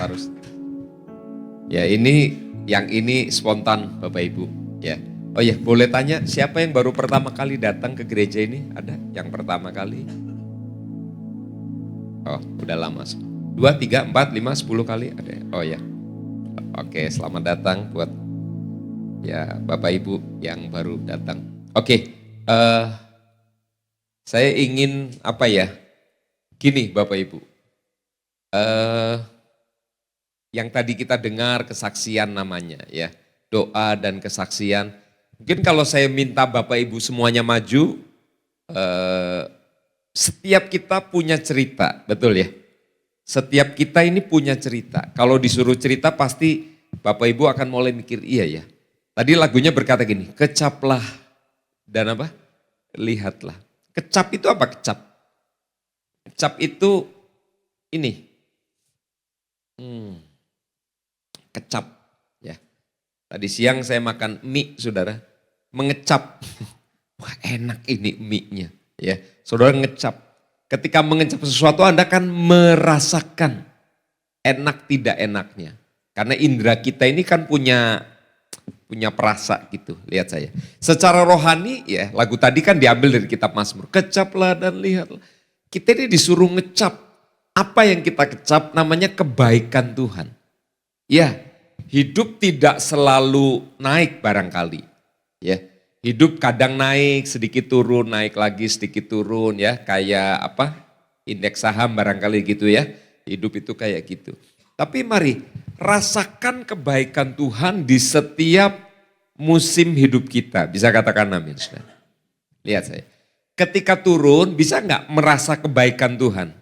taruh. Ya yang ini spontan Bapak Ibu. Ya. Oh ya, boleh tanya siapa yang baru pertama kali datang ke gereja ini? Ada yang pertama kali? Oh, udah lama. 2, 3, 4, 5, 10 kali ada. Oh ya. Oke, selamat datang buat ya Bapak Ibu yang baru datang. Oke, saya ingin apa ya? Gini Bapak Ibu. Yang tadi kita dengar kesaksian namanya ya. Doa dan kesaksian. Mungkin kalau saya minta Bapak Ibu semuanya maju, setiap kita punya cerita, betul ya? Setiap kita ini punya cerita. Kalau disuruh cerita pasti Bapak Ibu akan mulai mikir, iya ya. Tadi lagunya berkata gini, kecaplah dan apa? Lihatlah. Kecap itu apa kecap? Kecap itu ini. Kecap ya. Tadi siang saya makan mie saudara. Mengecap. Wah enak ini mie-nya. Ya, saudara ngecap. Ketika mengecap sesuatu Anda kan merasakan enak tidak enaknya. Karena indera kita ini kan punya perasa gitu, lihat saya. Secara rohani ya, lagu tadi kan diambil dari kitab Mazmur. Kecaplah dan lihatlah. Kita ini disuruh ngecap. Apa yang kita kecap namanya kebaikan Tuhan. Ya, hidup tidak selalu naik barangkali. Ya, hidup kadang naik, sedikit turun, naik lagi sedikit turun ya. Kayak apa? Indeks saham barangkali gitu ya. Hidup itu kayak gitu. Tapi mari rasakan kebaikan Tuhan di setiap musim hidup kita. Bisa katakan amin. Lihat saya. Ketika turun bisa nggak merasa kebaikan Tuhan?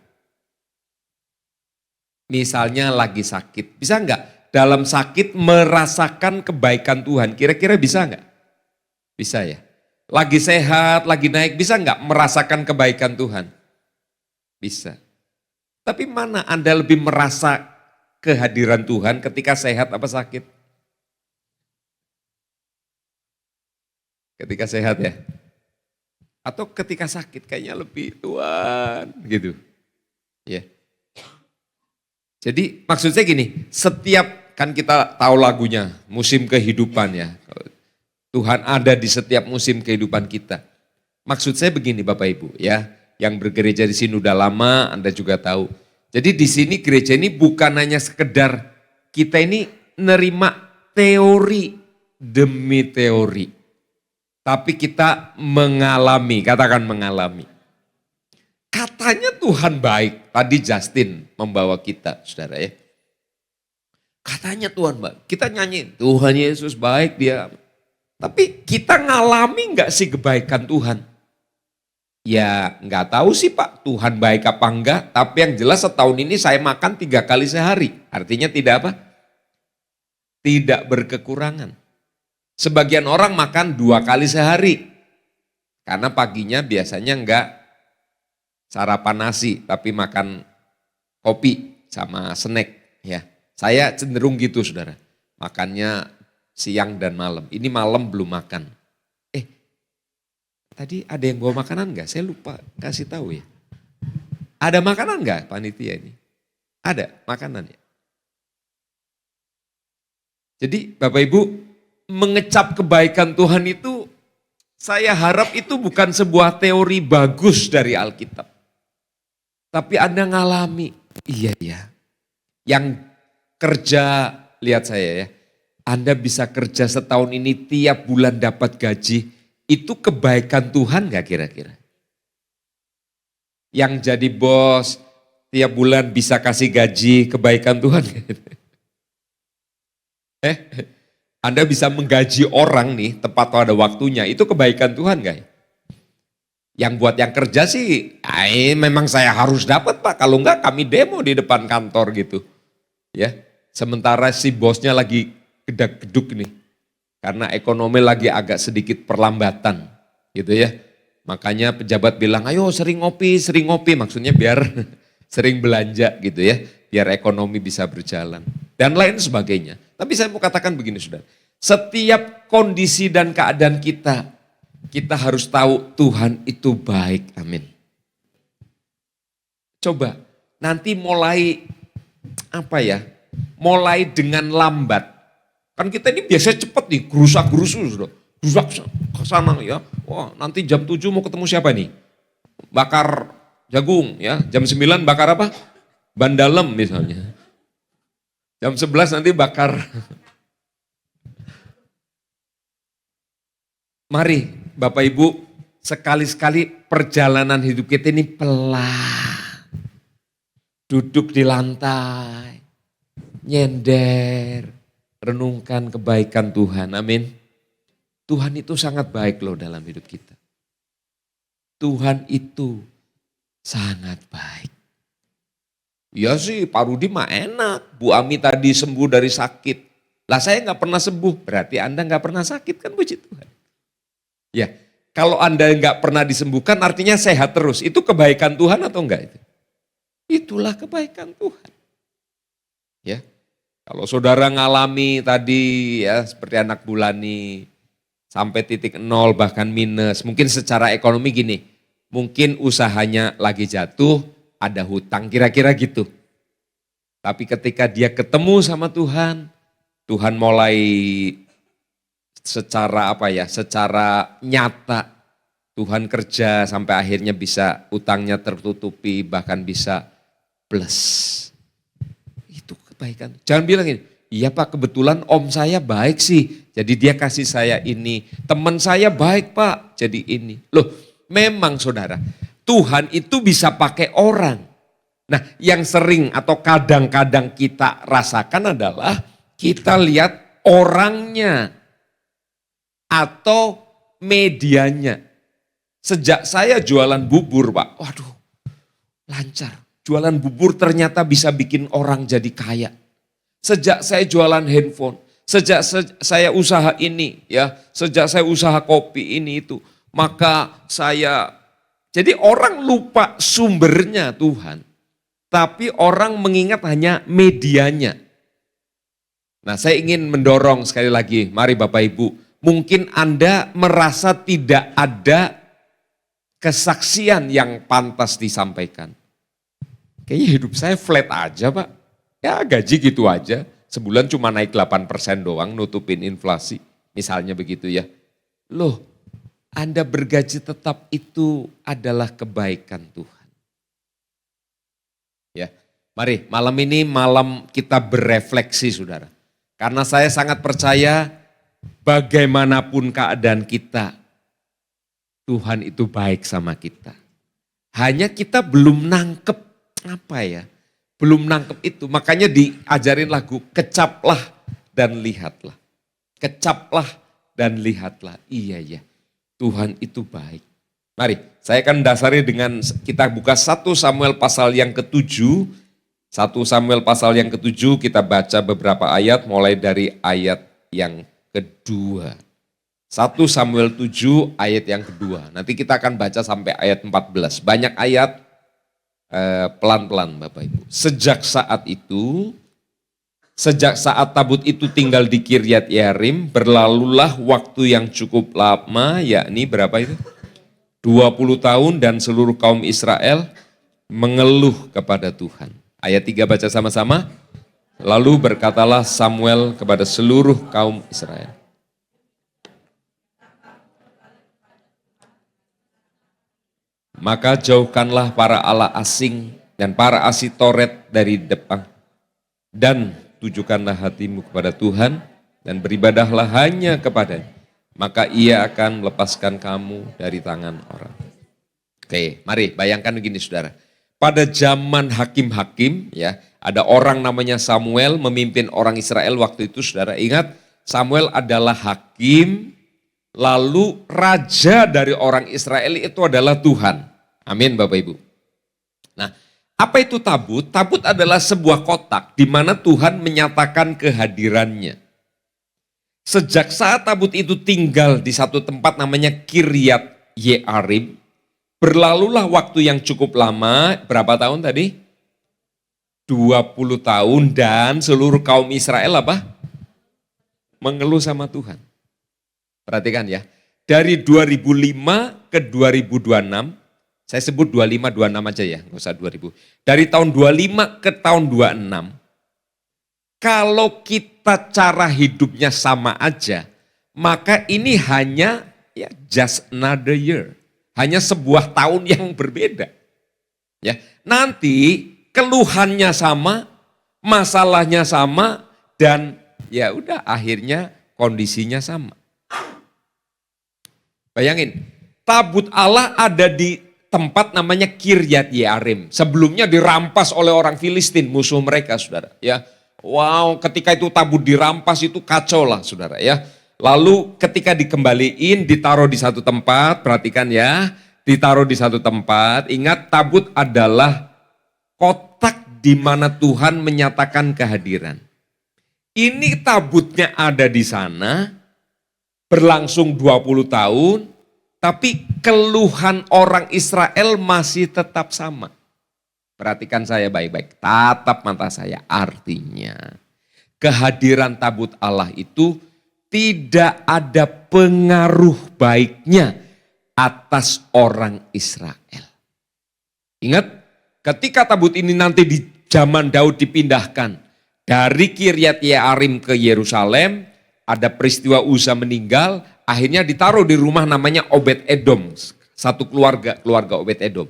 Misalnya lagi sakit. Bisa nggak dalam sakit merasakan kebaikan Tuhan? Kira-kira bisa nggak? Bisa ya. Lagi sehat, lagi naik. Bisa nggak merasakan kebaikan Tuhan? Bisa. Tapi mana Anda lebih merasa kehadiran Tuhan ketika sehat apa sakit? Ketika sehat ya? Atau ketika sakit kayaknya lebih Tuhan gitu. Ya. Jadi maksud saya gini, setiap kan kita tahu lagunya musim kehidupan ya. Tuhan ada di setiap musim kehidupan kita. Maksud saya begini Bapak Ibu ya, yang bergereja di sini udah lama Anda juga tahu. Jadi di sini gereja ini bukan hanya sekedar kita ini nerima teori demi teori. Tapi kita mengalami, katakan mengalami. Katanya Tuhan baik, tadi Justin membawa kita saudara ya. Katanya Tuhan baik, kita nyanyi Tuhan Yesus baik dia. Tapi kita ngalami enggak sih kebaikan Tuhan? Ya nggak tahu sih Pak, Tuhan baik apa enggak, tapi yang jelas setahun ini saya makan 3 kali sehari. Artinya tidak apa? Tidak berkekurangan. Sebagian orang makan 2 kali sehari. Karena paginya biasanya enggak sarapan nasi, tapi makan kopi sama snack. Ya, saya cenderung gitu saudara. Makannya siang dan malam. Ini malam belum makan. Tadi ada yang bawa makanan enggak? Saya lupa kasih tahu ya. Ada makanan enggak panitia ini? Ada makanan ya. Jadi Bapak Ibu mengecap kebaikan Tuhan itu saya harap itu bukan sebuah teori bagus dari Alkitab. Tapi Anda ngalami, iya ya. Yang kerja, lihat saya ya. Anda bisa kerja setahun ini tiap bulan dapat gaji. Itu kebaikan Tuhan gak kira-kira? Yang jadi bos tiap bulan bisa kasih gaji, kebaikan Tuhan. Anda bisa menggaji orang nih tepat pada waktunya, itu kebaikan Tuhan gak? Yang buat yang kerja sih, memang saya harus dapat Pak, kalau enggak kami demo di depan kantor gitu. Ya, sementara si bosnya lagi gedak-geduk nih. Karena ekonomi lagi agak sedikit perlambatan gitu ya. Makanya pejabat bilang ayo sering ngopi, maksudnya biar sering belanja gitu ya. Biar ekonomi bisa berjalan dan lain sebagainya. Tapi saya mau katakan begini saudara. Setiap kondisi dan keadaan kita harus tahu Tuhan itu baik, amin. Coba nanti mulai apa ya, mulai dengan lambat. Kan kita ini biasanya cepat nih, gerusak-gerusu sudah. Gerusak ke sana ya. Wah, nanti jam 7 mau ketemu siapa nih? Bakar jagung ya. Jam 9 bakar apa? Ban dalam misalnya. Jam 11 nanti bakar. Mari Bapak Ibu, sekali-sekali perjalanan hidup kita ini pelan. Duduk di lantai, nyender, renungkan kebaikan Tuhan, amin. Tuhan itu sangat baik loh dalam hidup kita. Tuhan itu sangat baik. Ya sih Pak Rudi mah enak, Bu Ami tadi sembuh dari sakit. Lah saya gak pernah sembuh, berarti Anda gak pernah sakit kan, puji Tuhan. Ya, kalau Anda gak pernah disembuhkan artinya sehat terus. Itu kebaikan Tuhan atau enggak itu? Itulah kebaikan Tuhan. Ya, kalau saudara ngalami tadi ya seperti anak Bulani, sampai titik nol bahkan minus. Mungkin secara ekonomi gini, mungkin usahanya lagi jatuh, ada hutang kira-kira gitu. Tapi ketika dia ketemu sama Tuhan, Tuhan mulai secara secara nyata Tuhan kerja sampai akhirnya bisa utangnya tertutupi, bahkan bisa plus. Itu kebaikan. Jangan bilang ini, iya Pak kebetulan om saya baik sih, jadi dia kasih saya ini. Teman saya baik Pak, jadi ini. Loh memang saudara, Tuhan itu bisa pakai orang. Nah yang sering atau kadang-kadang kita rasakan adalah kita lihat orangnya atau medianya. Sejak saya jualan bubur Pak, waduh lancar. Jualan bubur ternyata bisa bikin orang jadi kaya. Sejak saya jualan handphone, sejak saya usaha ini ya, sejak saya usaha kopi ini itu, maka jadi orang lupa sumbernya Tuhan, tapi orang mengingat hanya medianya. Nah saya ingin mendorong sekali lagi, mari Bapak Ibu, mungkin Anda merasa tidak ada kesaksian yang pantas disampaikan. Kayaknya hidup saya flat aja Pak. Ya gaji gitu aja. Sebulan cuma naik 8% doang nutupin inflasi. Misalnya begitu ya. Loh Anda bergaji tetap itu adalah kebaikan Tuhan. Ya, mari malam ini malam kita berefleksi saudara. Karena saya sangat percaya bagaimanapun keadaan kita, Tuhan itu baik sama kita. Hanya kita belum nangkep belum nangkep itu. Makanya diajarin lagu, kecaplah dan lihatlah. Kecaplah dan lihatlah. Iya ya, Tuhan itu baik. Mari, saya akan dasari dengan kita buka 1 Samuel pasal yang ke-7. 1 Samuel pasal yang ke-7 kita baca beberapa ayat mulai dari ayat yang kedua. 1 Samuel 7 ayat yang kedua. Nanti kita akan baca sampai ayat 14. Banyak ayat, pelan-pelan Bapak Ibu. Sejak saat tabut itu tinggal di Kiryat Yearim, berlalulah waktu yang cukup lama, yakni berapa itu? 20 tahun dan seluruh kaum Israel mengeluh kepada Tuhan. Ayat 3 baca sama-sama. Lalu berkatalah Samuel kepada seluruh kaum Israel. Maka jauhkanlah para allah asing dan para asitoret dari depan. Dan tujukanlah hatimu kepada Tuhan dan beribadahlah hanya kepadanya. Maka ia akan melepaskan kamu dari tangan orang. Oke, mari bayangkan begini saudara. Pada zaman hakim-hakim ya, ada orang namanya Samuel memimpin orang Israel waktu itu saudara. Ingat Samuel adalah hakim, lalu raja dari orang Israel itu adalah Tuhan. Amin Bapak Ibu. Nah, apa itu tabut? Tabut adalah sebuah kotak di mana Tuhan menyatakan kehadirannya. Sejak saat tabut itu tinggal di satu tempat namanya Kiryat Yearim, berlalulah waktu yang cukup lama, berapa tahun tadi? 20 tahun dan seluruh kaum Israel mengeluh sama Tuhan. Perhatikan ya, dari 2005 ke 2026, saya sebut 25-26 aja ya, nggak usah 2000. Dari tahun 25 ke tahun 26, Kalau kita cara hidupnya sama aja, maka ini hanya ya just another year. Hanya sebuah tahun yang berbeda. Ya, nanti keluhannya sama, masalahnya sama, dan ya udah akhirnya kondisinya sama. Bayangin, tabut Allah ada di tempat namanya Kiryat Yearim. Sebelumnya dirampas oleh orang Filistin, musuh mereka, saudara. Ya, wow, ketika itu tabut dirampas itu kacau lah, saudara. Ya, lalu ketika dikembaliin, ditaruh di satu tempat, perhatikan ya, ditaruh di satu tempat. Ingat, tabut adalah kotak di mana Tuhan menyatakan kehadiran. Ini tabutnya ada di sana, berlangsung 20 tahun, tapi keluhan orang Israel masih tetap sama. Perhatikan saya baik-baik, tatap mata saya. Artinya kehadiran tabut Allah itu tidak ada pengaruh baiknya atas orang Israel. Ingat, ketika tabut ini nanti di zaman Daud dipindahkan dari Kiryat Yearim ke Yerusalem, ada peristiwa Uza meninggal, akhirnya ditaruh di rumah namanya Obed Edom. Satu keluarga Obed Edom.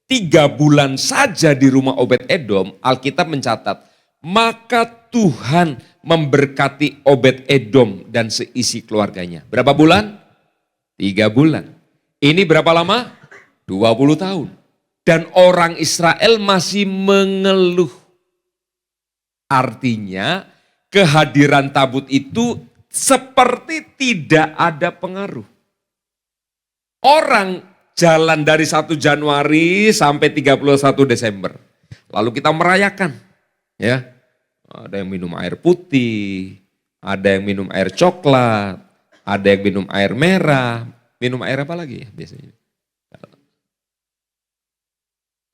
3 bulan saja di rumah Obed Edom, Alkitab mencatat, maka Tuhan memberkati Obed Edom dan seisi keluarganya. Berapa bulan? 3 bulan. Ini berapa lama? 20 tahun. Dan orang Israel masih mengeluh. Artinya kehadiran tabut itu seperti tidak ada pengaruh. Orang jalan dari 1 Januari sampai 31 Desember. Lalu kita merayakan. Ya, ada yang minum air putih, ada yang minum air coklat, ada yang minum air merah. Minum air apa lagi ya biasanya?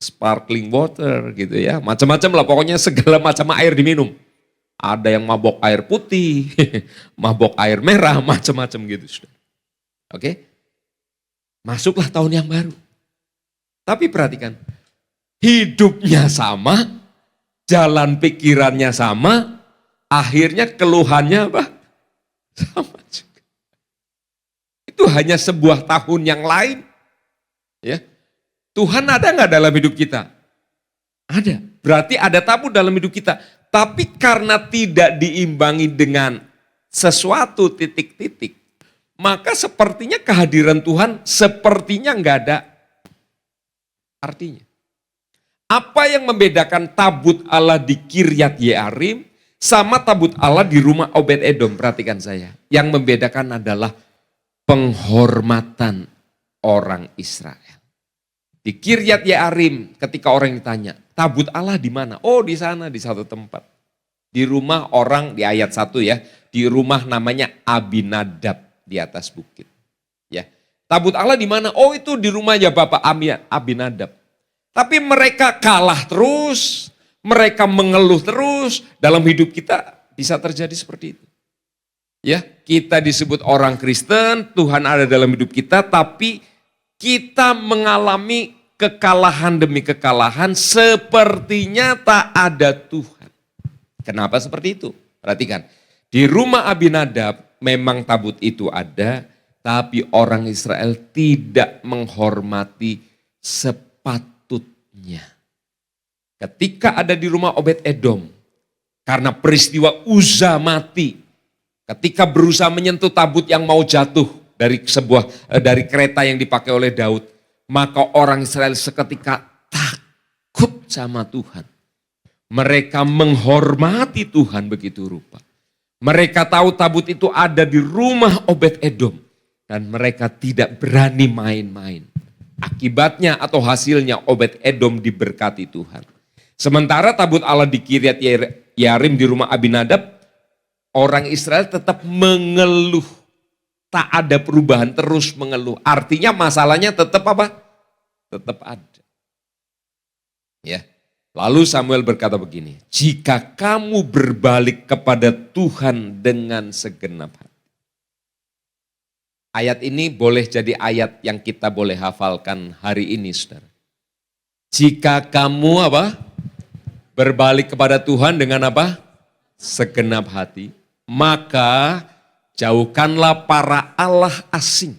Sparkling water gitu ya. Macam-macam lah, pokoknya segala macam air diminum. Ada yang mabok air putih, mabok air merah, macam-macam gitu. Oke? Masuklah tahun yang baru. Tapi perhatikan, hidupnya sama, jalan pikirannya sama, akhirnya keluhannya apa? Sama juga. Itu hanya sebuah tahun yang lain. Ya, Tuhan ada nggak dalam hidup kita? Ada. Berarti ada tabut dalam hidup kita. Tapi karena tidak diimbangi dengan sesuatu titik-titik, maka sepertinya kehadiran Tuhan sepertinya nggak ada artinya. Apa yang membedakan tabut Allah di Kiryat Yearim sama tabut Allah di rumah Obed Edom? Perhatikan saya. Yang membedakan adalah penghormatan orang Israel. Di Kiryat Yearim ketika orang ditanya, tabut Allah di mana? Oh, di sana, di satu tempat. Di rumah orang, di ayat 1 ya, di rumah namanya Abinadab di atas bukit. Ya. Tabut Allah di mana? Oh, itu di rumahnya Bapak Abinadab. Tapi mereka kalah terus, mereka mengeluh terus, dalam hidup kita bisa terjadi seperti itu. Ya, kita disebut orang Kristen, Tuhan ada dalam hidup kita, tapi kita mengalami kekalahan demi kekalahan, sepertinya tak ada Tuhan. Kenapa seperti itu? Perhatikan, di rumah Abinadab memang tabut itu ada, tapi orang Israel tidak menghormati sepatutnya. Ketika ada di rumah Obed Edom, karena peristiwa Uza mati, ketika berusaha menyentuh tabut yang mau jatuh dari kereta yang dipakai oleh Daud, maka orang Israel seketika takut sama Tuhan. Mereka menghormati Tuhan begitu rupa. Mereka tahu tabut itu ada di rumah Obed Edom dan mereka tidak berani main-main. Akibatnya atau hasilnya Obed Edom diberkati Tuhan. Sementara tabut Allah di Kiryat Yearim di rumah Abinadab, orang Israel tetap mengeluh. Tak ada perubahan, terus mengeluh. Artinya masalahnya tetap apa? Tetap ada. Ya. Lalu Samuel berkata begini, jika kamu berbalik kepada Tuhan dengan segenap hati. Ayat ini boleh jadi ayat yang kita boleh hafalkan hari ini, saudara. Jika kamu apa? Berbalik kepada Tuhan dengan apa? segenap hati, maka jauhkanlah para allah asing,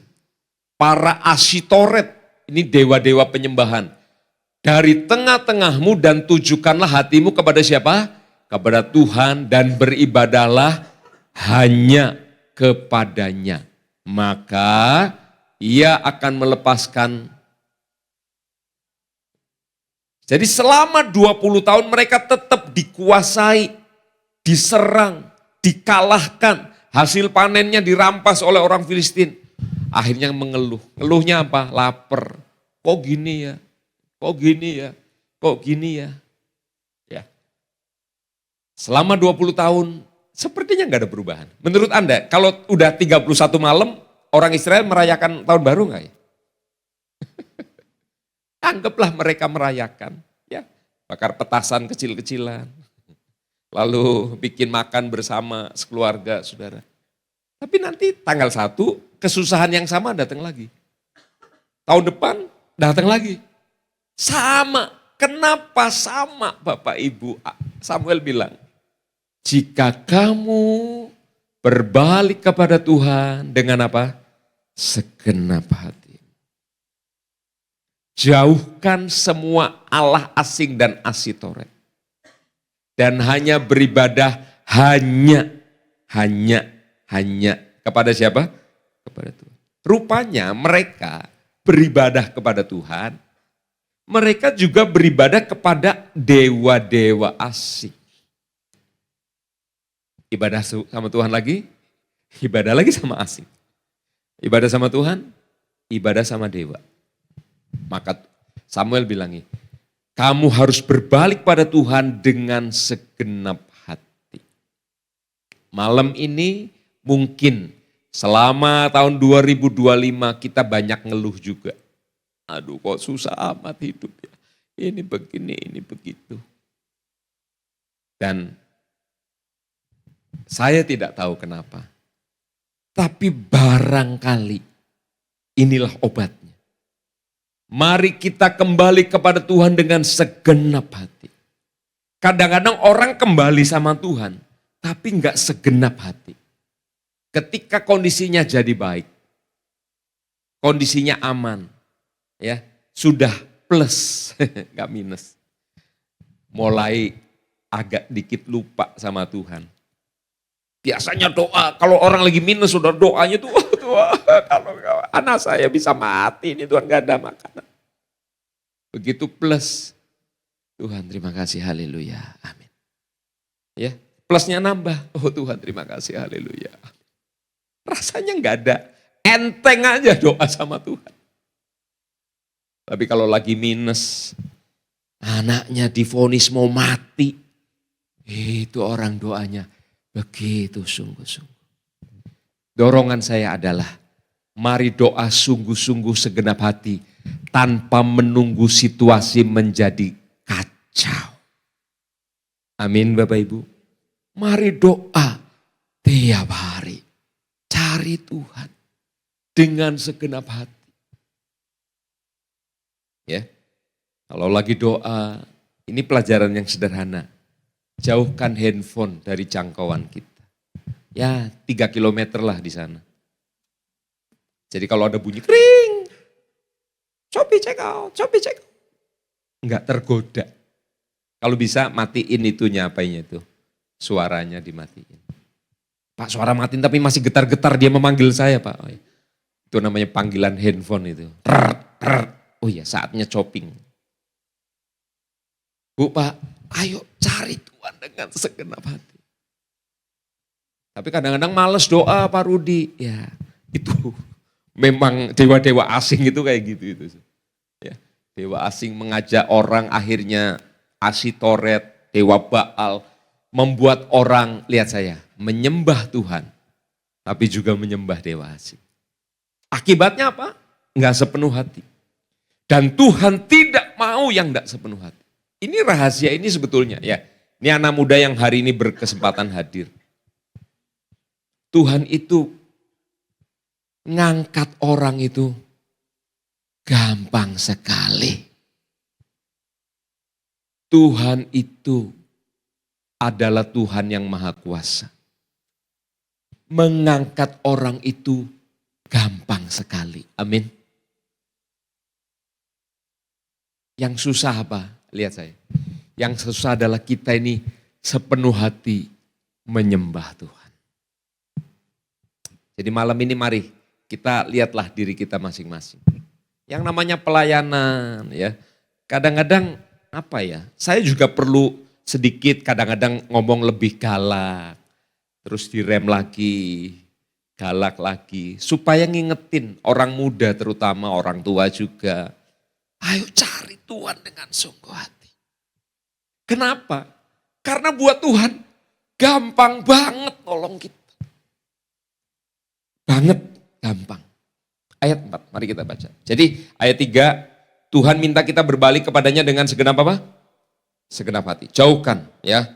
para Asitoret, ini dewa-dewa penyembahan, dari tengah-tengahmu dan tujukanlah hatimu kepada siapa? Kepada Tuhan dan beribadahlah hanya kepadanya. Maka ia akan melepaskan. Jadi selama 20 tahun mereka tetap dikuasai, diserang, dikalahkan. Hasil panennya dirampas oleh orang Filistin. Akhirnya mengeluh. Ngeluhnya apa? Lapar. Kok gini ya? Kok gini ya? Kok gini ya? Ya. Selama 20 tahun sepertinya nggak ada perubahan. Menurut Anda, kalau udah 31 malam, orang Israel merayakan tahun baru nggak ya? Anggaplah mereka merayakan. Ya, bakar petasan kecil-kecilan. Lalu bikin makan bersama sekeluarga, saudara. Tapi nanti tanggal 1, kesusahan yang sama datang lagi. Tahun depan datang lagi. Sama. Kenapa sama Bapak Ibu? Samuel bilang, jika kamu berbalik kepada Tuhan dengan apa? Segenap hati. Jauhkan semua allah asing dan Asitoret. Dan hanya beribadah hanya kepada siapa? Kepada Tuhan. Rupanya mereka beribadah kepada Tuhan, mereka juga beribadah kepada dewa-dewa asing. Ibadah sama Tuhan lagi, ibadah lagi sama asing. Ibadah sama Tuhan, ibadah sama dewa. Maka Samuel bilang, kamu harus berbalik pada Tuhan dengan segenap hati. Malam ini mungkin selama tahun 2025 kita banyak ngeluh juga. Aduh kok susah amat hidup ya. Ini begini, ini begitu. Dan saya tidak tahu kenapa. Tapi barangkali inilah obatnya. Mari kita kembali kepada Tuhan dengan segenap hati. Kadang-kadang orang kembali sama Tuhan, tapi enggak segenap hati. Ketika kondisinya jadi baik, kondisinya aman, ya sudah plus, enggak minus. Mulai agak dikit lupa sama Tuhan. Biasanya doa, kalau orang lagi minus sudah doanya tuh, kalau anak saya bisa mati ini Tuhan gak ada makanan. Begitu plus, Tuhan terima kasih haleluya, amin. Ya, plusnya nambah, oh Tuhan terima kasih haleluya. Rasanya gak ada, enteng aja doa sama Tuhan. Tapi kalau lagi minus, anaknya divonis mau mati, itu orang doanya begitu sungguh-sungguh. Dorongan saya adalah, mari doa sungguh-sungguh segenap hati, tanpa menunggu situasi menjadi kacau. Amin Bapak Ibu. Mari doa tiap hari. Cari Tuhan dengan segenap hati. Ya, kalau lagi doa, ini pelajaran yang sederhana. Jauhkan handphone dari jangkauan kita. Ya 3 kilometer lah di sana. Jadi kalau ada bunyi kering, Shopee check out. Enggak tergoda. Kalau bisa matiin itunya apanya itu. Suaranya dimatiin. Pak suara matiin tapi masih getar-getar dia memanggil saya Pak. Oh, ya. Itu namanya panggilan handphone itu. Oh iya saatnya shopping. Bu Pak, ayo cari Tuhan dengan segenap hati. Tapi kadang-kadang males doa Pak Rudi. Ya itu memang dewa-dewa asing itu kayak gitu. Ya, dewa asing mengajak orang akhirnya Asitoret, dewa Baal. Membuat orang, lihat saya, menyembah Tuhan. Tapi juga menyembah dewa asing. Akibatnya apa? Enggak sepenuh hati. Dan Tuhan tidak mau yang enggak sepenuh hati. Ini rahasia ini sebetulnya ya. Ini anak muda yang hari ini berkesempatan hadir. Tuhan itu ngangkat orang itu gampang sekali. Tuhan itu adalah Tuhan yang Maha Kuasa. Mengangkat orang itu gampang sekali. Amin. Yang susah apa? Lihat saya. Yang susah adalah kita ini sepenuh hati menyembah Tuhan. Jadi malam ini mari kita lihatlah diri kita masing-masing. Yang namanya pelayanan ya. Kadang-kadang apa ya? Saya juga perlu sedikit kadang-kadang ngomong lebih galak. Terus direm lagi, galak lagi. Supaya ngingetin orang muda terutama orang tua juga. Ayo cari Tuhan dengan sungguh hati. Kenapa? Karena buat Tuhan gampang banget nolong kita. Banget gampang. Ayat 4, mari kita baca. Jadi ayat 3, Tuhan minta kita berbalik kepadanya dengan segenap apa? Segenap hati. Jauhkan ya.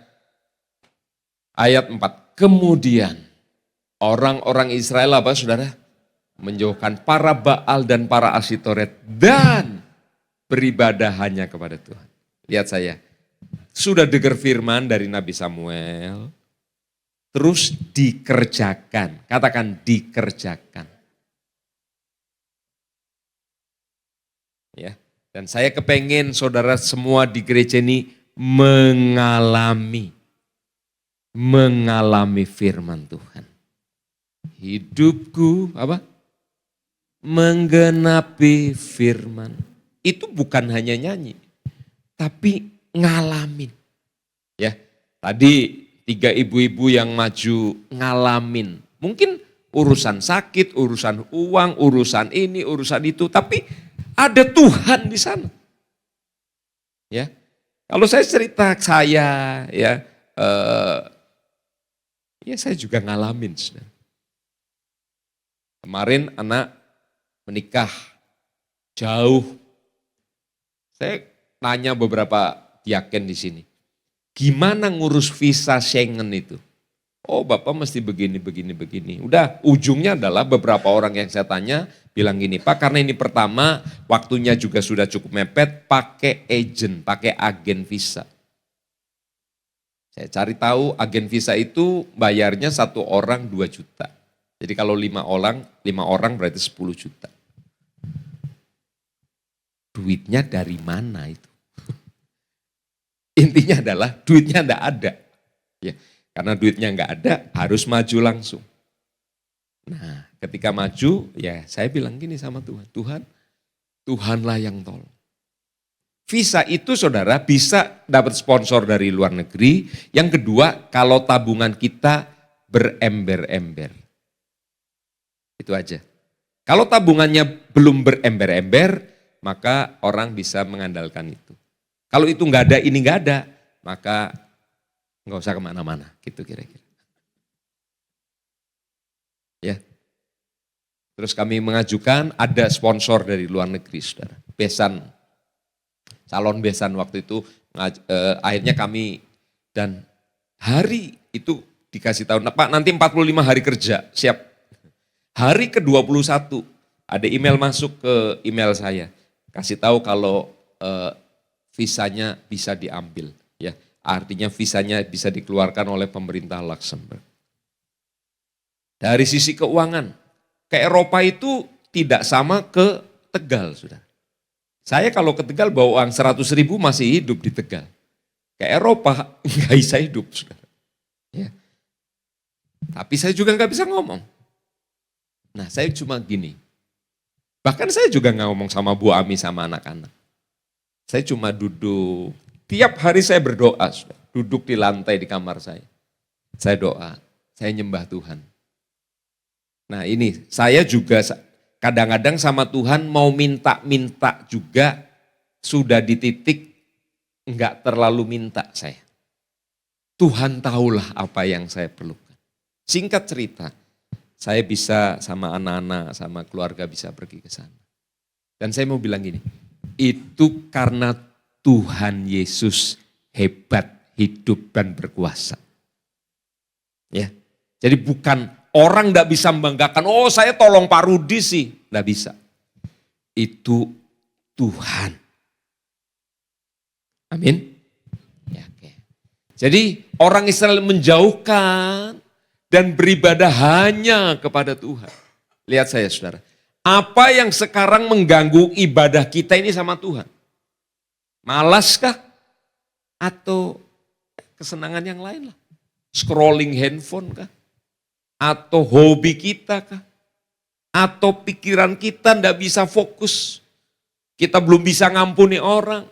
Ayat 4, kemudian orang-orang Israel apa saudara? Menjauhkan para Baal dan para Asitoret dan beribadah hanya kepada Tuhan. Lihat saya, sudah dengar firman dari Nabi Samuel, terus dikerjakan, katakan dikerjakan. Ya, dan saya kepengen saudara semua di gereja ini mengalami firman Tuhan. Hidupku apa? Menggenapi firman. Itu bukan hanya nyanyi, tapi ngalamin. Ya, tadi 3 ibu-ibu yang maju ngalamin. Mungkin urusan sakit, urusan uang, urusan ini, urusan itu, tapi ada Tuhan di sana. Ya, kalau saya cerita saya, ya saya juga ngalamin. Saudara. Kemarin anak menikah jauh. Saya nanya beberapa diaken di sini, gimana ngurus visa Schengen itu? Oh Bapak mesti begini. Udah ujungnya adalah beberapa orang yang saya tanya bilang gini, Pak karena ini pertama waktunya juga sudah cukup mepet, pakai agent, pakai agen visa. Saya cari tahu agen visa itu bayarnya 1 orang 2 juta. Jadi kalau 5 orang berarti 10 juta. Duitnya dari mana itu? Intinya adalah duitnya enggak ada. Ya, karena duitnya enggak ada harus maju langsung. Nah ketika maju ya saya bilang gini sama Tuhan, Tuhanlah yang tolong. Visa itu saudara bisa dapat sponsor dari luar negeri. Yang kedua kalau tabungan kita berember-ember. Itu aja. Kalau tabungannya belum berember-ember, maka orang bisa mengandalkan itu. Kalau itu nggak ada, ini nggak ada, maka nggak usah kemana-mana, gitu kira-kira. Ya. Terus kami mengajukan ada sponsor dari luar negeri, saudara. Besan, calon besan waktu itu, akhirnya kami dan hari itu dikasih tahu, Pak nanti 45 hari kerja, siap. Hari ke-21 ada email masuk ke email saya. Kasih tahu kalau visanya bisa diambil, ya artinya visanya bisa dikeluarkan oleh pemerintah Luxembourg. Dari sisi keuangan, ke Eropa itu tidak sama ke Tegal, sudah. Saya kalau ke Tegal bawa uang 100.000 masih hidup di Tegal. Ke Eropa nggak bisa hidup, sudah. Ya. Tapi saya juga nggak bisa ngomong. Nah saya cuma gini. Bahkan saya juga nggak ngomong sama Bu Ami sama anak-anak. Saya cuma duduk, tiap hari saya berdoa, duduk di lantai di kamar saya. Saya doa, saya nyembah Tuhan. Nah ini, saya juga kadang-kadang sama Tuhan mau minta-minta juga, sudah di titik nggak terlalu minta saya. Tuhan tahulah apa yang saya perlukan. Singkat cerita, saya bisa sama anak-anak, sama keluarga bisa pergi ke sana. Dan saya mau bilang gini, itu karena Tuhan Yesus hebat, hidup dan berkuasa. Ya, jadi bukan orang enggak bisa membanggakan, oh saya tolong Pak Rudi sih, enggak bisa. Itu Tuhan. Amin. Ya, oke. Jadi orang Israel menjauhkan dan beribadah hanya kepada Tuhan. Lihat saya saudara, apa yang sekarang mengganggu ibadah kita ini sama Tuhan? Malaskah? Atau kesenangan yang lain lah? Scrolling handphone kah? Atau hobi kita kah? Atau pikiran kita tidak bisa fokus? Kita belum bisa ngampuni orang?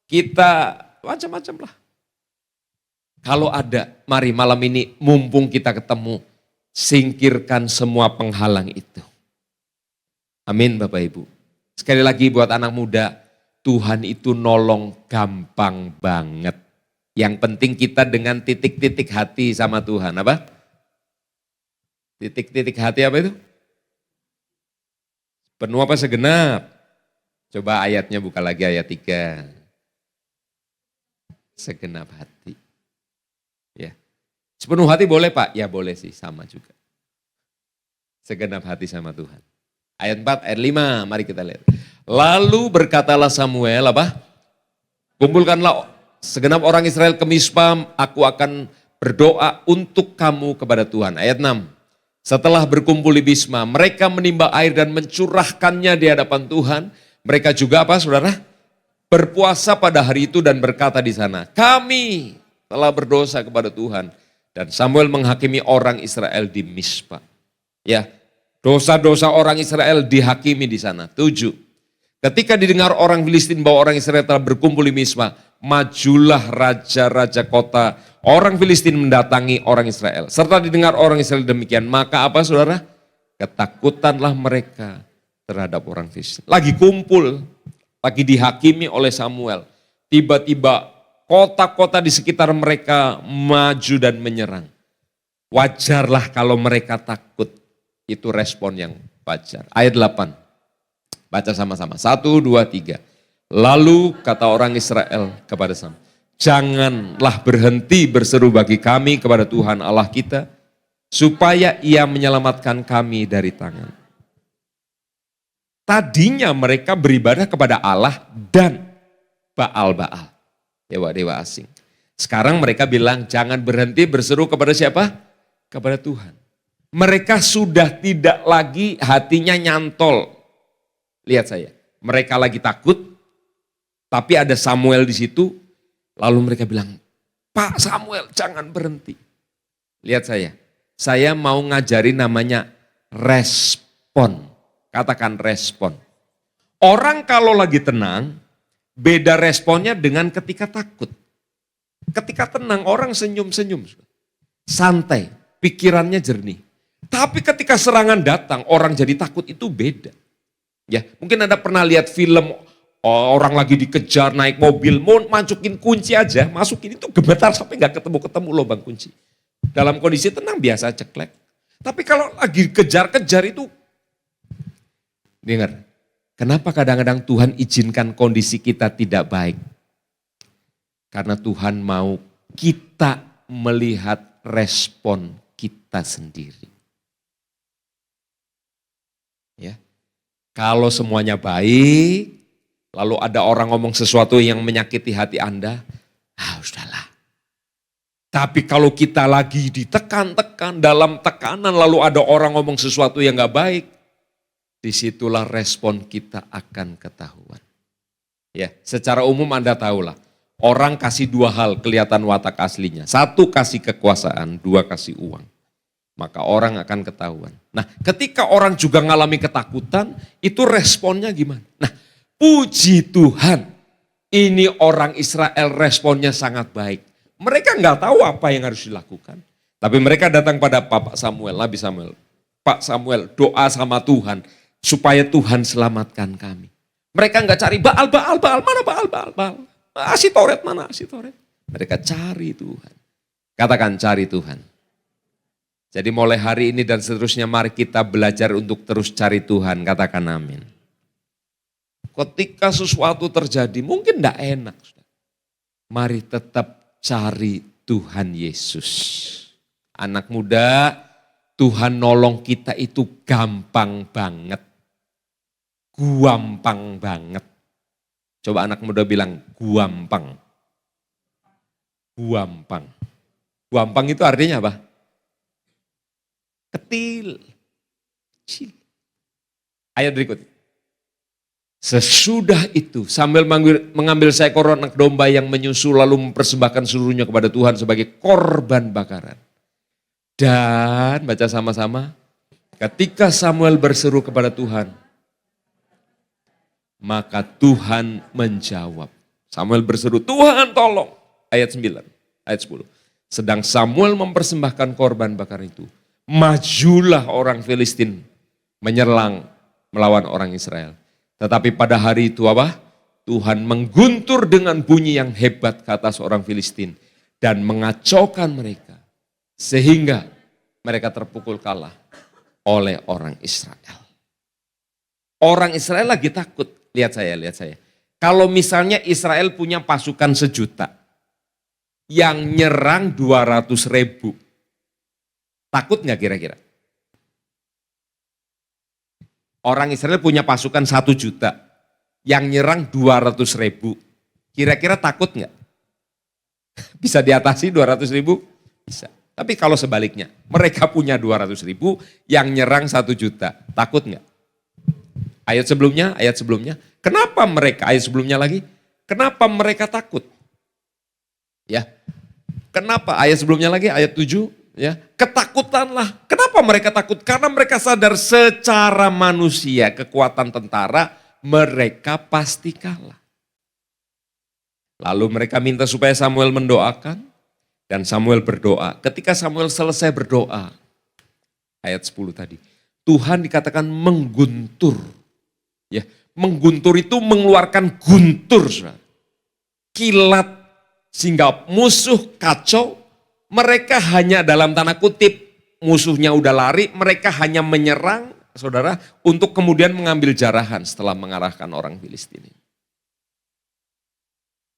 Kita macam-macam lah. Kalau ada, mari malam ini mumpung kita ketemu, singkirkan semua penghalang itu. Amin Bapak Ibu. Sekali lagi buat anak muda, Tuhan itu nolong gampang banget. Yang penting kita dengan titik-titik hati sama Tuhan. Apa? Titik-titik hati apa itu? Penuh apa segenap? Coba ayatnya buka lagi ayat 3. Segenap hati. Ya. Sepenuh hati boleh Pak? Ya boleh sih, sama juga. Segenap hati sama Tuhan. Ayat 4, ayat 5, mari kita lihat. Lalu berkatalah Samuel, apa? Kumpulkanlah segenap orang Israel ke Mispa, aku akan berdoa untuk kamu kepada Tuhan. Ayat 6, setelah berkumpul di Mispa, mereka menimba air dan mencurahkannya di hadapan Tuhan. Mereka juga apa saudara? Berpuasa pada hari itu dan berkata di sana, kami telah berdosa kepada Tuhan. Dan Samuel menghakimi orang Israel di Mispa. Ya, dosa-dosa orang Israel dihakimi di sana. 7. Ketika didengar orang Filistin bahwa orang Israel telah berkumpul di Mispa, majulah raja-raja kota orang Filistin mendatangi orang Israel. Serta didengar orang Israel demikian, maka apa saudara? Ketakutanlah mereka terhadap orang Filistin. Lagi kumpul, lagi dihakimi oleh Samuel. Tiba-tiba kota-kota di sekitar mereka maju dan menyerang. Wajarlah kalau mereka takut. Itu respon yang wajar. Ayat 8. Baca sama-sama. 1, 2, 3. Lalu kata orang Israel kepada Samuel, janganlah berhenti berseru bagi kami kepada Tuhan Allah kita, supaya ia menyelamatkan kami dari tangan. Tadinya mereka beribadah kepada Allah dan Baal-Baal, dewa-dewa asing. Sekarang mereka bilang jangan berhenti berseru kepada siapa? Kepada Tuhan. Mereka sudah tidak lagi hatinya nyantol. Lihat saya, mereka lagi takut, tapi ada Samuel di situ, lalu mereka bilang, Pak Samuel jangan berhenti. Lihat saya mau ngajari namanya respon. Katakan respon. Orang kalau lagi tenang, beda responnya dengan ketika takut. Ketika tenang, orang senyum-senyum. Santai, pikirannya jernih. Tapi ketika serangan datang, orang jadi takut itu beda. Ya, mungkin Anda pernah lihat film orang lagi dikejar naik mobil, mau masukin kunci aja, masukin itu gemetar sampai nggak ketemu-ketemu lubang kunci. Dalam kondisi tenang biasa ceklek. Tapi kalau lagi kejar-kejar itu, dengar, kenapa kadang-kadang Tuhan izinkan kondisi kita tidak baik? Karena Tuhan mau kita melihat respon kita sendiri. Ya. Kalau semuanya baik, lalu ada orang ngomong sesuatu yang menyakiti hati Anda, sudahlah. Tapi kalau kita lagi ditekan-tekan, dalam tekanan, lalu ada orang ngomong sesuatu yang gak baik, disitulah respon kita akan ketahuan. Ya, secara umum Anda tahulah, orang kasih 2 hal kelihatan watak aslinya. 1 kasih kekuasaan, 2 kasih uang. Maka orang akan ketahuan. Nah, ketika orang juga ngalami ketakutan, itu responnya gimana? Nah, puji Tuhan, ini orang Israel responnya sangat baik. Mereka nggak tahu apa yang harus dilakukan. Tapi mereka datang pada Bapak Samuel, Nabi Samuel. Pak Samuel, doa sama Tuhan, supaya Tuhan selamatkan kami. Mereka nggak cari Baal, mana Baal. Asitoret, mana Asitoret. Mereka cari Tuhan. Katakan cari Tuhan. Jadi mulai hari ini dan seterusnya mari kita belajar untuk terus cari Tuhan. Katakan amin. Ketika sesuatu terjadi mungkin tidak enak. Mari tetap cari Tuhan Yesus. Anak muda, Tuhan nolong kita itu gampang banget. Gampang banget. Coba anak muda bilang gampang. guampang. Guampang itu artinya apa? Kecil. Ayat berikut. Sesudah itu Samuel mengambil seekor anak domba yang menyusu lalu mempersembahkan seluruhnya kepada Tuhan sebagai korban bakaran. Dan baca sama-sama. Ketika Samuel berseru kepada Tuhan, maka Tuhan menjawab. Samuel berseru, Tuhan tolong. Ayat 9, ayat 10. Sedang Samuel mempersembahkan korban bakaran itu, majulah orang Filistin menyerang melawan orang Israel. Tetapi pada hari itu apa? Tuhan mengguntur dengan bunyi yang hebat ke atas orang Filistin dan mengacaukan mereka sehingga mereka terpukul kalah oleh orang Israel. Orang Israel lagi takut. Lihat saya. Kalau misalnya Israel punya pasukan 1.000.000 yang nyerang 200.000, takut nggak kira-kira? Orang Israel punya pasukan 1.000.000 yang nyerang 200.000. Kira-kira takut nggak? Bisa diatasi 200.000? Bisa. Tapi kalau sebaliknya, mereka punya 200.000 yang nyerang 1.000.000, takut nggak? Ayat sebelumnya, kenapa mereka, ayat sebelumnya lagi, kenapa mereka takut? Ya, kenapa? Ayat sebelumnya lagi, ayat 7, ya, ketakutanlah. Kenapa mereka takut? Karena mereka sadar secara manusia, kekuatan tentara, mereka pasti kalah. Lalu mereka minta supaya Samuel mendoakan, dan Samuel berdoa. Ketika Samuel selesai berdoa, ayat 10 tadi, Tuhan dikatakan mengguntur. Ya, mengguntur itu mengeluarkan guntur, saudara. Kilat sehingga musuh kacau, mereka hanya dalam tanda kutip, musuhnya udah lari, mereka hanya menyerang, saudara, untuk kemudian mengambil jarahan setelah mengarahkan orang Filistin.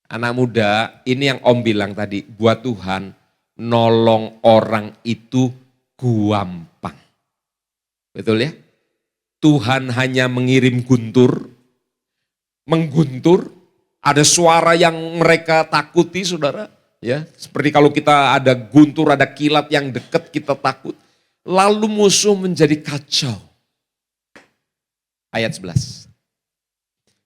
Anak muda, ini yang Om bilang tadi, buat Tuhan, nolong orang itu gampang. Betul ya? Tuhan hanya mengirim guntur, mengguntur, ada suara yang mereka takuti, saudara. Ya, seperti kalau kita ada guntur, ada kilat yang dekat, kita takut. Lalu musuh menjadi kacau. Ayat 11.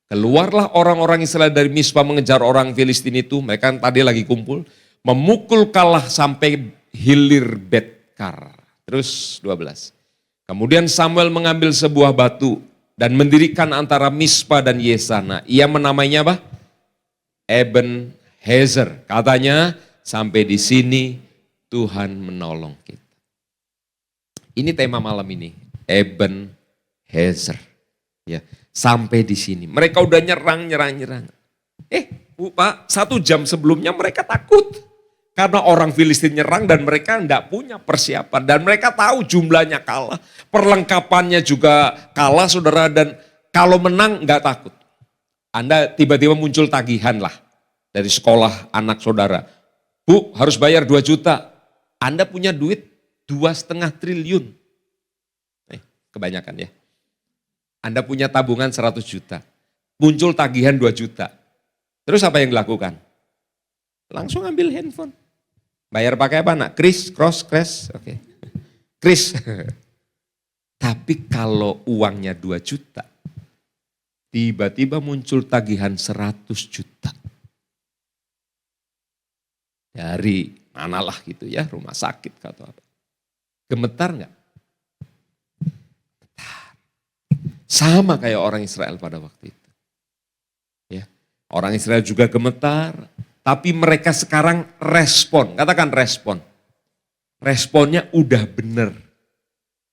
Keluarlah orang-orang Israel dari Mispa mengejar orang Filistin itu, mereka tadi lagi kumpul, memukul kalah sampai hilir Betkar. Terus 12. Kemudian Samuel mengambil sebuah batu dan mendirikan antara Mispa dan Yesana. Ia menamainya apa? Ebenhezer. Katanya sampai di sini Tuhan menolong kita. Ini tema malam ini, Ebenhezer. Ya, sampai di sini. Mereka udah nyerang. Bu Pak, 1 jam sebelumnya mereka takut. Karena orang Filistin nyerang dan mereka enggak punya persiapan. Dan mereka tahu jumlahnya kalah. Perlengkapannya juga kalah, saudara. Dan kalau menang enggak takut. Anda tiba-tiba muncul tagihan lah dari sekolah anak saudara. Bu, harus bayar 2 juta. Anda punya duit 2,5 triliun. Kebanyakan ya. Anda punya tabungan 100 juta. Muncul tagihan 2 juta. Terus apa yang dilakukan? Langsung ambil handphone. Bayar pakai apa nak? Kris, oke. Kris. Tapi kalau uangnya 2 juta, tiba-tiba muncul tagihan 100 juta. Dari manalah gitu ya, rumah sakit atau apa. Gemetar enggak? Gemetar. Sama kayak orang Israel pada waktu itu. Ya, orang Israel juga gemetar. Tapi mereka sekarang respon, katakan respon. Responnya udah bener.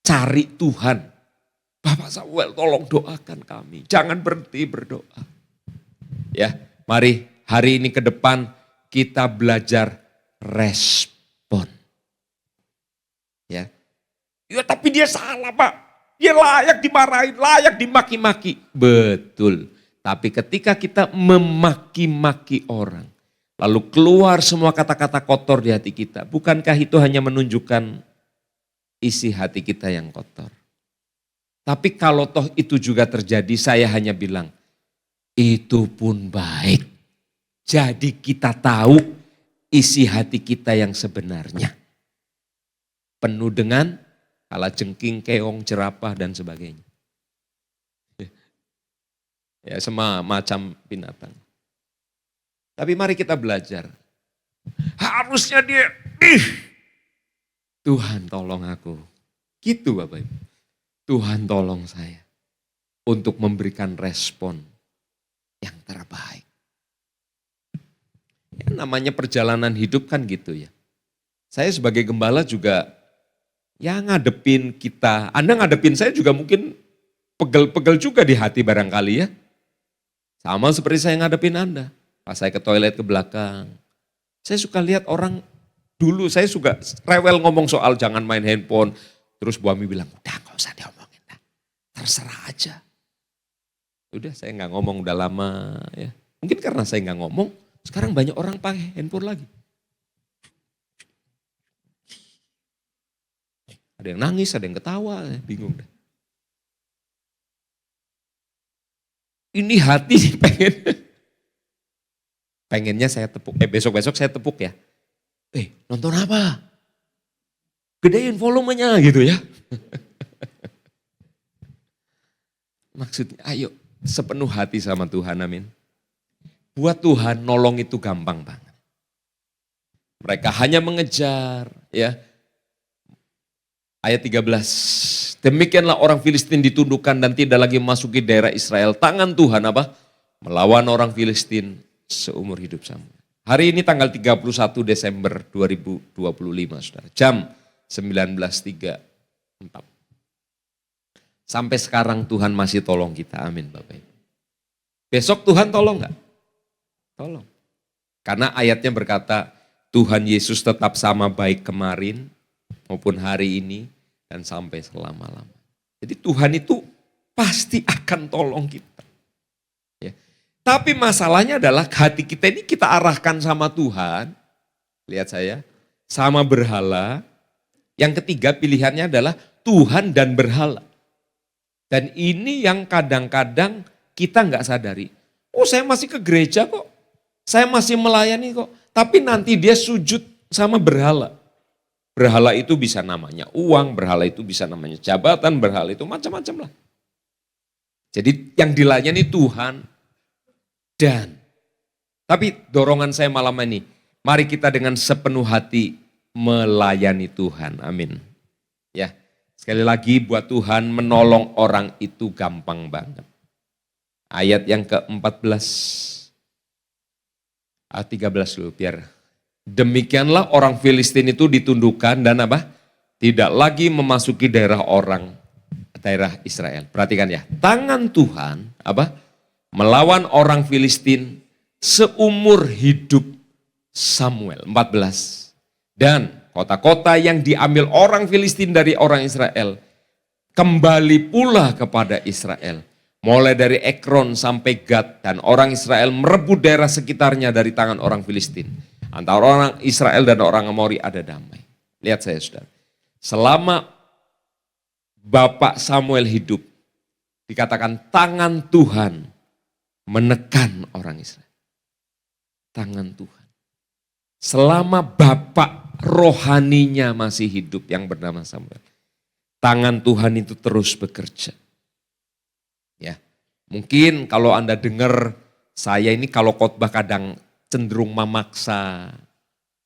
Cari Tuhan. Bapak Samuel tolong doakan kami. Jangan berhenti berdoa. Ya, mari hari ini ke depan kita belajar respon. Ya, tapi dia salah Pak. Dia layak dimarahin, layak dimaki-maki. Betul. Tapi ketika kita memaki-maki orang, lalu keluar semua kata-kata kotor di hati kita. Bukankah itu hanya menunjukkan isi hati kita yang kotor? Tapi kalau toh itu juga terjadi, saya hanya bilang, itu pun baik. Jadi kita tahu isi hati kita yang sebenarnya. Penuh dengan kalajengking, keong, jerapah dan sebagainya. Ya, semua macam binatang. Tapi mari kita belajar. Harusnya dia, Tuhan tolong aku. Gitu Bapak Ibu. Tuhan tolong saya untuk memberikan respon yang terbaik. Ya, namanya perjalanan hidup kan gitu ya. Saya sebagai gembala juga ya ngadepin kita. Anda ngadepin saya juga mungkin pegel-pegel juga di hati barangkali ya. Sama seperti saya ngadepin Anda. Pas saya ke toilet ke belakang. Saya suka lihat orang dulu, saya suka rewel ngomong soal jangan main handphone. Terus Bu Ami bilang, udah gak usah diomongin. Terserah aja. Udah saya gak ngomong udah lama ya. Mungkin karena saya gak ngomong, sekarang banyak orang pakai handphone lagi. Ada yang nangis, ada yang ketawa, bingung deh. Ini hati pengennya saya tepuk, besok-besok saya tepuk ya. Nonton apa? Gedein volumenya gitu ya. Maksudnya ayo sepenuh hati sama Tuhan, amin. Buat Tuhan nolong itu gampang banget. Mereka hanya mengejar ya. Ayat 13, demikianlah orang Filistin ditundukkan dan tidak lagi memasuki daerah Israel. Tangan Tuhan apa? Melawan orang Filistin seumur hidup Samuel. Hari ini tanggal 31 Desember 2025 saudara. Jam 19.34. Sampai sekarang Tuhan masih tolong kita, amin Bapak Ibu. Besok Tuhan tolong enggak? Tolong. Karena ayatnya berkata, Tuhan Yesus tetap sama baik kemarin maupun hari ini dan sampai selama-lama. Jadi Tuhan itu pasti akan tolong kita. Ya. Tapi masalahnya adalah hati kita ini kita arahkan sama Tuhan. Lihat saya, sama berhala. Yang ketiga pilihannya adalah Tuhan dan berhala. Dan ini yang kadang-kadang kita nggak sadari. Oh saya masih ke gereja kok, saya masih melayani kok. Tapi nanti dia sujud sama berhala. Berhala itu bisa namanya uang, berhala itu bisa namanya jabatan, berhala itu macam-macam lah. Jadi yang dilayani Tuhan dan. Tapi dorongan saya malam ini, mari kita dengan sepenuh hati melayani Tuhan, amin. Ya, sekali lagi buat Tuhan menolong orang itu gampang banget. Ayat yang ke-14, ayat 13 dulu biar. Demikianlah orang Filistin itu ditundukkan dan apa? Tidak lagi memasuki daerah Israel. Perhatikan ya, tangan Tuhan apa? Melawan orang Filistin seumur hidup Samuel. 14. Dan kota-kota yang diambil orang Filistin dari orang Israel kembali pula kepada Israel. Mulai dari Ekron sampai Gad dan orang Israel merebut daerah sekitarnya dari tangan orang Filistin. Antara orang Israel dan orang Amori ada damai. Lihat saya saudara. Selama Bapak Samuel hidup, dikatakan tangan Tuhan menekan orang Israel. Tangan Tuhan. Selama Bapak rohaninya masih hidup yang bernama Samuel. Tangan Tuhan itu terus bekerja. Ya, mungkin kalau Anda dengar saya ini kalau khotbah kadang cenderung memaksa,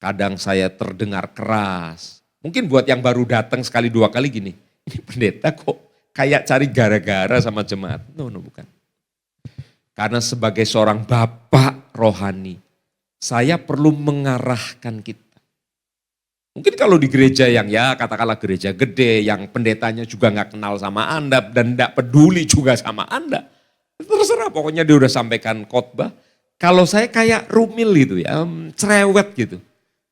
kadang saya terdengar keras. Mungkin buat yang baru datang sekali dua kali gini, ini pendeta kok kayak cari gara-gara sama jemaat. No, bukan. Karena sebagai seorang bapak rohani, saya perlu mengarahkan kita. Mungkin kalau di gereja yang ya katakanlah gereja gede, yang pendetanya juga gak kenal sama Anda dan gak peduli juga sama Anda. Terserah pokoknya dia udah sampaikan khotbah. Kalau saya kayak rumil gitu ya, cerewet gitu.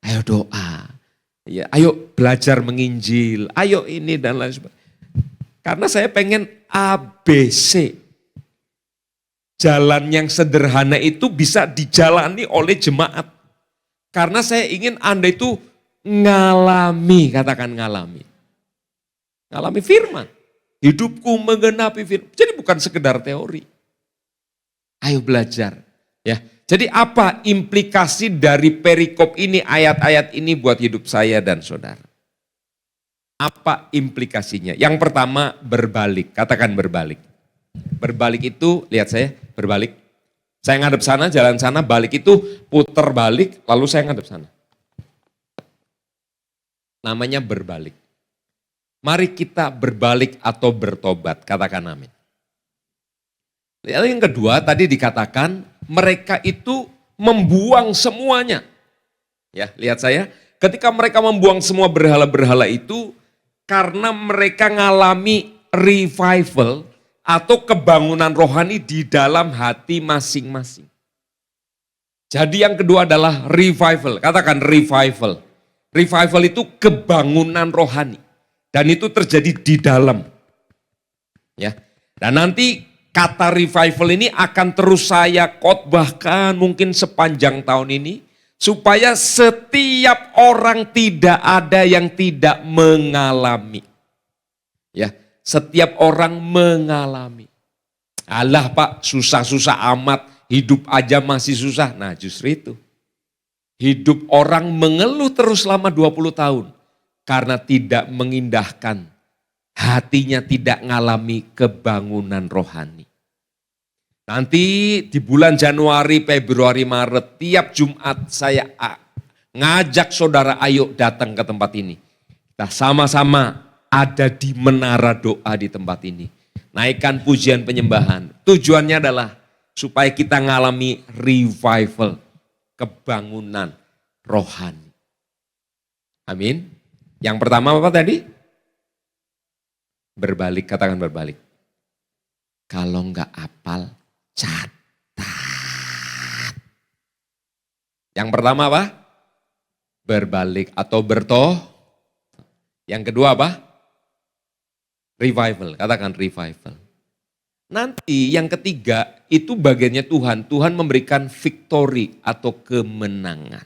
Ayo doa, ya, ayo belajar menginjil, ayo ini dan lain sebagainya. Karena saya pengen ABC. Jalan yang sederhana itu bisa dijalani oleh jemaat. Karena saya ingin Anda itu ngalami, katakan ngalami. Ngalami firman. Hidupku menggenapi firman. Jadi bukan sekedar teori. Ayo belajar. Ya, Jadi apa implikasi dari perikop ini, ayat-ayat ini buat hidup saya dan saudara? Apa implikasinya? Yang pertama berbalik, katakan berbalik. Berbalik itu, lihat saya, berbalik. Saya ngadep sana, jalan sana, balik itu putar balik, lalu saya ngadep sana. Namanya berbalik. Mari kita berbalik atau bertobat, katakan amin. Lalu yang kedua, tadi dikatakan mereka itu membuang semuanya. Ya, lihat saya, ketika mereka membuang semua berhala-berhala itu, karena mereka ngalami revival atau kebangunan rohani di dalam hati masing-masing. Jadi yang kedua adalah revival, katakan revival. Revival itu kebangunan rohani dan itu terjadi di dalam. Ya. Dan nanti kata revival ini akan terus saya khotbahkan mungkin sepanjang tahun ini supaya setiap orang tidak ada yang tidak mengalami. Ya, setiap orang mengalami. Alah Pak, susah-susah amat, hidup aja masih susah. Nah justru itu. Hidup orang mengeluh terus selama 20 tahun. Karena tidak mengindahkan, hatinya tidak mengalami kebangunan rohani. Nanti di bulan Januari, Februari, Maret, tiap Jumat saya ngajak saudara ayo datang ke tempat ini. Kita sama-sama ada di menara doa di tempat ini. Naikkan pujian penyembahan. Tujuannya adalah supaya kita ngalami revival, kebangunan rohani. Amin. Yang pertama apa tadi? Berbalik, katakan berbalik. Kalau enggak apal, catat. Yang pertama apa? Berbalik atau Yang kedua apa? Revival, katakan revival. Nanti yang ketiga itu bagiannya Tuhan. Tuhan memberikan victory atau kemenangan.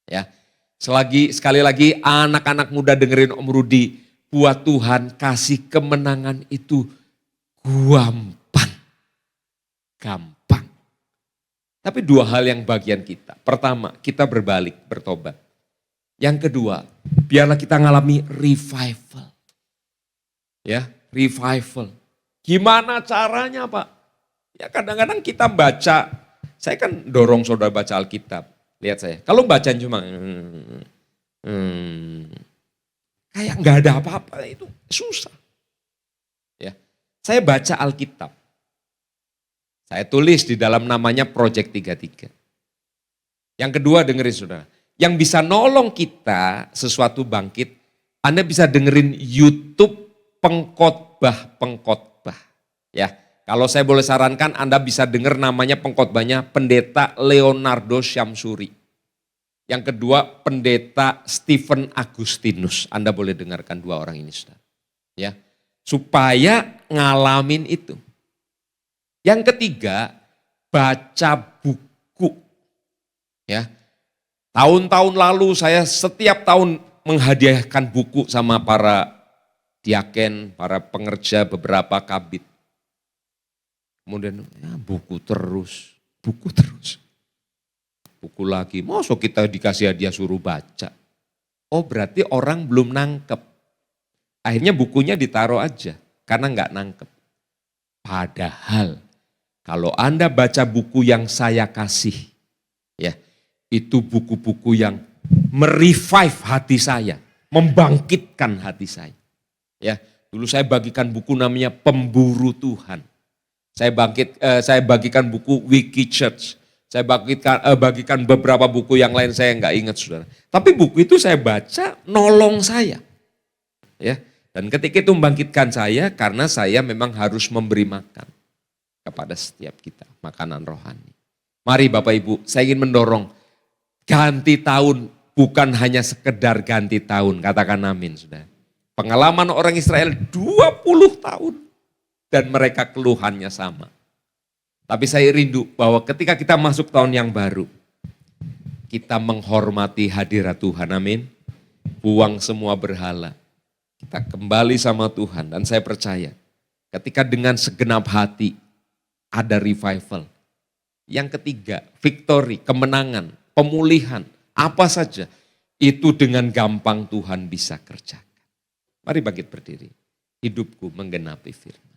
Ya, sekali lagi anak-anak muda dengerin Om Rudi. Buat Tuhan kasih kemenangan itu gampang. Tapi dua hal yang bagian kita. Pertama, kita berbalik, bertobat. Yang kedua, biarlah kita ngalami revival. Ya, revival. Gimana caranya Pak? Ya kadang-kadang kita baca, saya kan dorong saudara baca Alkitab. Lihat saya, kalau baca cuma kayak nggak ada apa-apa, itu susah. Ya, saya baca Alkitab. Saya tulis di dalam namanya Project 33. Yang kedua dengerin saudara, yang bisa nolong kita sesuatu bangkit, Anda bisa dengerin YouTube pengkhotbah. Ya, kalau saya boleh sarankan Anda bisa denger namanya pengkhotbahnya Pendeta Leonardo Syamsuri. Yang kedua Pendeta Stephen Agustinus. Anda boleh dengarkan dua orang ini saudara. Ya, supaya ngalamin itu. Yang ketiga, baca buku. Ya. Tahun-tahun lalu saya setiap tahun menghadiahkan buku sama para diaken, para pengerja, beberapa kabit. Kemudian ya, buku terus. Buku lagi, masa kita dikasih hadiah suruh baca. Oh berarti orang belum nangkep. Akhirnya bukunya ditaruh aja, karena nggak nangkep. Padahal kalau Anda baca buku yang saya kasih, ya itu buku-buku yang merevive hati saya, membangkitkan hati saya. Ya, dulu saya bagikan buku namanya Pemburu Tuhan. Saya bagikan buku Wiki Church. Saya bagikan beberapa buku yang lain saya nggak ingat saudara. Tapi buku itu saya baca nolong saya. Ya, dan ketika itu membangkitkan saya karena saya memang harus memberi makan kepada setiap kita, makanan rohani. Mari Bapak Ibu, saya ingin mendorong ganti tahun bukan hanya sekedar ganti tahun, katakan amin saudara. Pengalaman orang Israel 20 tahun dan mereka keluhannya sama. Tapi saya rindu bahwa ketika kita masuk tahun yang baru, kita menghormati hadirat Tuhan, amin. Buang semua berhala. Kita kembali sama Tuhan dan saya percaya ketika dengan segenap hati ada revival. Yang ketiga, victory, kemenangan, pemulihan, apa saja. Itu dengan gampang Tuhan bisa kerjakan. Mari bangkit berdiri. Hidupku menggenapi firman.